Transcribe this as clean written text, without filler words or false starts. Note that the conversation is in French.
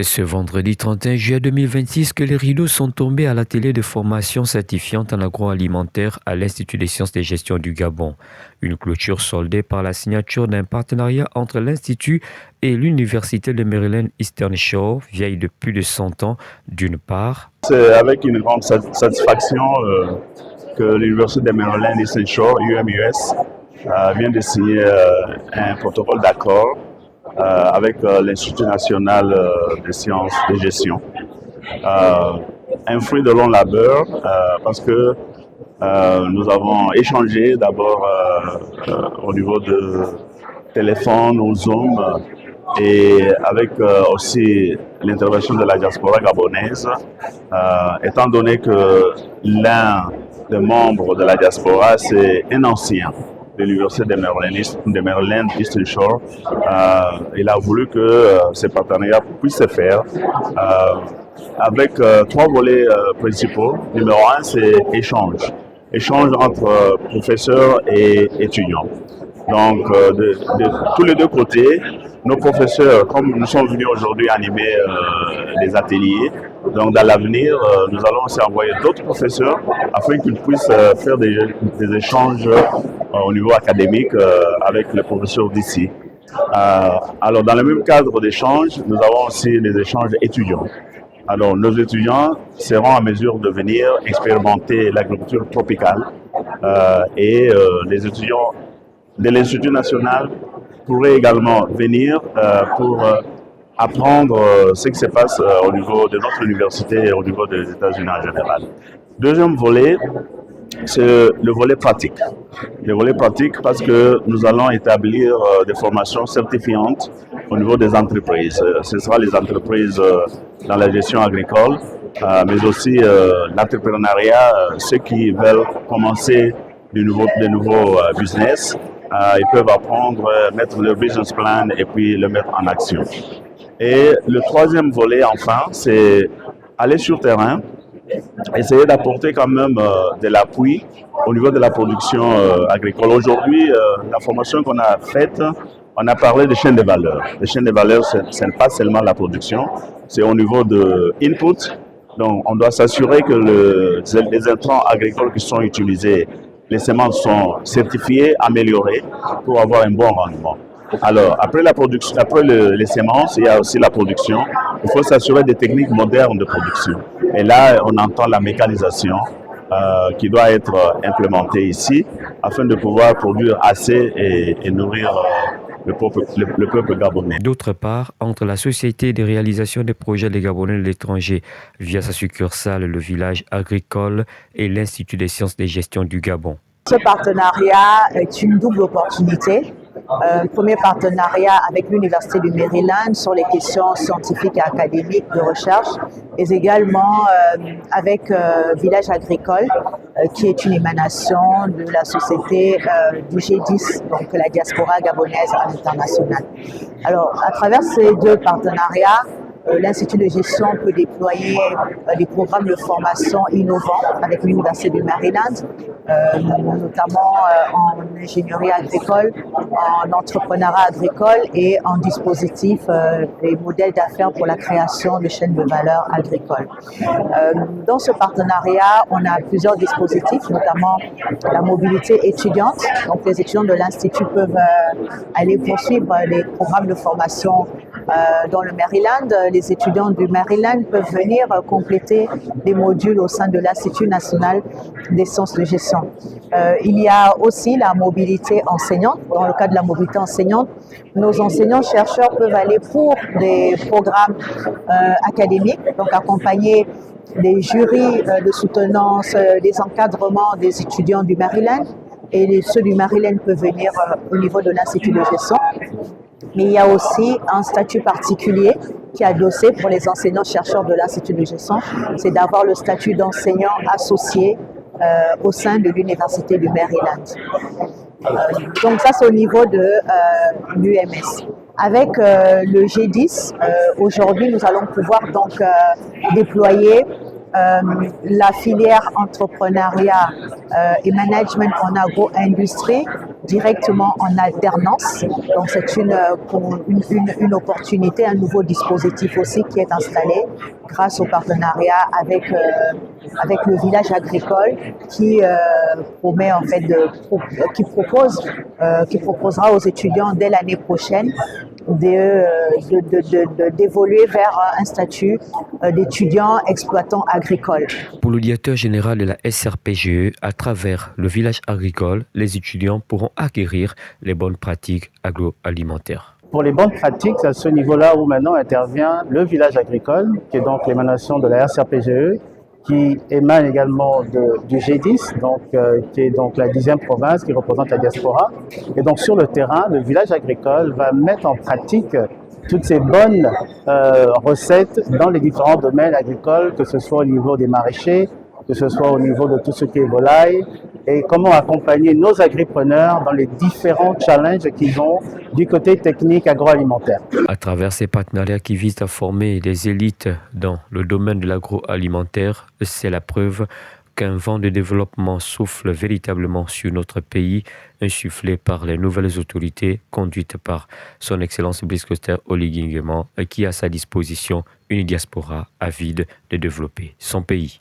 C'est ce vendredi 31 juillet 2026 que les rideaux sont tombés à l'atelier de formation certifiante en agroalimentaire à l'Institut des sciences de gestion du Gabon. Une clôture soldée par la signature d'un partenariat entre l'Institut et l'Université de Maryland Eastern Shore, vieille de plus de 100 ans, d'une part. C'est avec une grande satisfaction que l'Université de Maryland Eastern Shore, UMUS, vient de signer un protocole d'accord avec l'Institut national des sciences de gestion. Un fruit de long labeur parce que nous avons échangé d'abord au niveau de téléphone ou Zoom et avec aussi l'intervention de la diaspora gabonaise, étant donné que l'un des membres de la diaspora, c'est un ancien de l'Université de Maryland Eastern Shore. Il a voulu que ces partenariats puissent se faire avec trois volets principaux. Numéro un, c'est échange. Échange entre professeurs et étudiants. Donc, de tous les deux côtés, nos professeurs, comme nous sommes venus aujourd'hui animer des ateliers, donc dans l'avenir, nous allons aussi envoyer d'autres professeurs afin qu'ils puissent faire des échanges au niveau académique avec les professeurs d'ici. Alors, dans le même cadre d'échange, nous avons aussi des échanges étudiants. Alors, nos étudiants seront en mesure de venir expérimenter l'agriculture tropicale et les étudiants de l'Institut national pourraient également venir pour apprendre ce qui se passe au niveau de notre université et au niveau des États-Unis en général. Deuxième volet, c'est le volet pratique. Le volet pratique parce que nous allons établir des formations certifiantes au niveau des entreprises. Ce sera les entreprises dans la gestion agricole, mais aussi l'entrepreneuriat, ceux qui veulent commencer de nouveaux business. Ils peuvent apprendre, mettre leur business plan et puis le mettre en action. Et le troisième volet, enfin, c'est aller sur terrain, essayer d'apporter quand même de l'appui au niveau de la production agricole. Aujourd'hui, la formation qu'on a faite, on a parlé de chaîne de valeur. Les chaînes de valeur, ce n'est pas seulement la production, c'est au niveau de input. Donc, on doit s'assurer que les intrants agricoles qui sont utilisés, les semences sont certifiées, améliorées pour avoir un bon rendement. Alors, après la production, après les semences, il y a aussi la production. Il faut s'assurer des techniques modernes de production. Et là, on entend la mécanisation qui doit être implémentée ici afin de pouvoir produire assez et nourrir le peuple gabonais. D'autre part, entre la Société de réalisation des projets des Gabonais de l'étranger via sa succursale, le village agricole et l'Institut des sciences de gestion du Gabon. Ce partenariat est une double opportunité. Premier partenariat avec l'Université du Maryland sur les questions scientifiques et académiques de recherche, et également avec Village Agricole, qui est une émanation de la société du G10, donc la diaspora gabonaise à l'international. Alors, à travers ces deux partenariats, l'Institut de gestion peut déployer des programmes de formation innovants avec l'Université du Maryland, notamment en ingénierie agricole, en entrepreneuriat agricole et en dispositifs et modèles d'affaires pour la création de chaînes de valeur agricoles. Dans ce partenariat, on a plusieurs dispositifs, notamment la mobilité étudiante. Donc, les étudiants de l'Institut peuvent aller poursuivre les programmes de formation dans le Maryland. Les étudiants du Maryland peuvent venir compléter des modules au sein de l'Institut national des sciences de gestion. Il y a aussi la mobilité enseignante. Dans le cas de la mobilité enseignante, nos enseignants-chercheurs peuvent aller pour des programmes académiques, donc accompagner des jurys de soutenance, des encadrements des étudiants du Maryland, et ceux du Maryland peuvent venir au niveau de l'Institut de gestion. Mais il y a aussi un statut particulier qui est adossé pour les enseignants-chercheurs de l'Institut de gestion, c'est d'avoir le statut d'enseignant associé au sein de l'Université du Maryland. Donc ça, c'est au niveau de l'UMS. Avec le G10, aujourd'hui, nous allons pouvoir donc déployer la filière entrepreneuriat et management en agro-industrie directement en alternance. Donc c'est une opportunité, un nouveau dispositif aussi qui est installé grâce au partenariat avec le village agricole qui promet en fait qui proposera aux étudiants dès l'année prochaine d'évoluer vers un statut d'étudiant exploitant agricole. Pour le directeur général de la SRPGE, à travers le village agricole, les étudiants pourront acquérir les bonnes pratiques agroalimentaires. Pour les bonnes pratiques, c'est à ce niveau-là où maintenant intervient le village agricole, qui est donc l'émanation de la SRPGE, qui émane également du G10, qui est donc la 10e province qui représente la diaspora. Et donc sur le terrain, le village agricole va mettre en pratique toutes ces bonnes recettes dans les différents domaines agricoles, que ce soit au niveau des maraîchers, que ce soit au niveau de tout ce qui est volaille, et comment accompagner nos agripreneurs dans les différents challenges qu'ils ont du côté technique agroalimentaire. À travers ces partenariats qui visent à former des élites dans le domaine de l'agroalimentaire, c'est la preuve qu'un vent de développement souffle véritablement sur notre pays, insufflé par les nouvelles autorités conduites par son Excellence Brice Clotaire Oligui Nguema, qui a à sa disposition une diaspora avide de développer son pays.